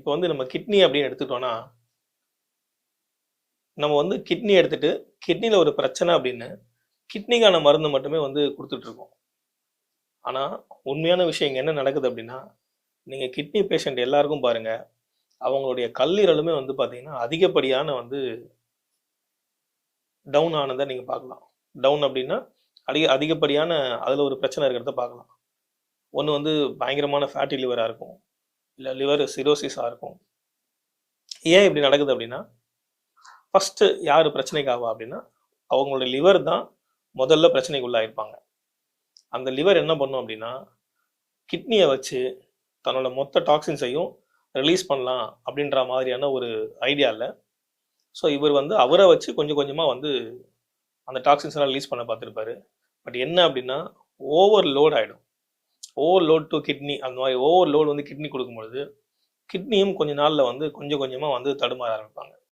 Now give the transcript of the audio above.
இப்போ வந்து நம்ம கிட்னி அப்படின்னு எடுத்துட்டோம்னா, நம்ம வந்து கிட்னி எடுத்துட்டு, கிட்னில ஒரு பிரச்சனை அப்படின்னு, கிட்னிக்கான மருந்து மட்டுமே வந்து குடுத்துட்டு இருக்கோம். ஆனா, உண்மையான விஷயம் இங்க என்ன நடக்குது அப்படின்னா, நீங்க கிட்னி பேஷண்ட் எல்லாருக்கும் பாருங்க, அவங்களுடைய கல்லீரலுமே வந்து பார்த்தீங்கன்னா, அதிகப்படியான வந்து டவுன் ஆனத நீங்க பார்க்கலாம். டவுன் அப்படின்னா, அதிகப்படியான அதுல ஒரு பிரச்சனை இருக்கிறத பார்க்கலாம். ஒண்ணு வந்து பயங்கரமான ஃபேட்டி லிவரா இருக்கும். இல்ல லிவர் சிரோசிஸா இருக்கும். ஏன் இப்படி நடக்குது அப்படின்னா, ஃபர்ஸ்ட்டு யாரு பிரச்சனைக்கு ஆவா அப்படின்னா, அவங்களோட லிவர் தான் முதல்ல பிரச்சனைக்கு உள்ளாயிருப்பாங்க. அந்த லிவர் என்ன பண்ணும் அப்படின்னா, கிட்னிய வச்சு தன்னோட மொத்த டாக்ஸின்ஸையும் ரிலீஸ் பண்ணலாம் அப்படின்ற மாதிரியான ஒரு ஐடியால, ஸோ இவர் வந்து அவர வச்சு கொஞ்சம் கொஞ்சமா வந்து அந்த டாக்ஸின்ஸ் எல்லாம் ரிலீஸ் பண்ண பார்த்திருப்பாரு. பட் என்ன அப்படின்னா, ஓவர்லோட் ஆயிடும். ஓவர்லோட் டூ கிட்னி அந்த மாதிரி ஓவர்லோட் வந்து கிட்னி குடுக்கும்பொழுது, கிட்னியும் கொஞ்ச நாள்ல வந்து கொஞ்சம் கொஞ்சமா வந்து தடுமாற ஆரம்பிப்பாங்க.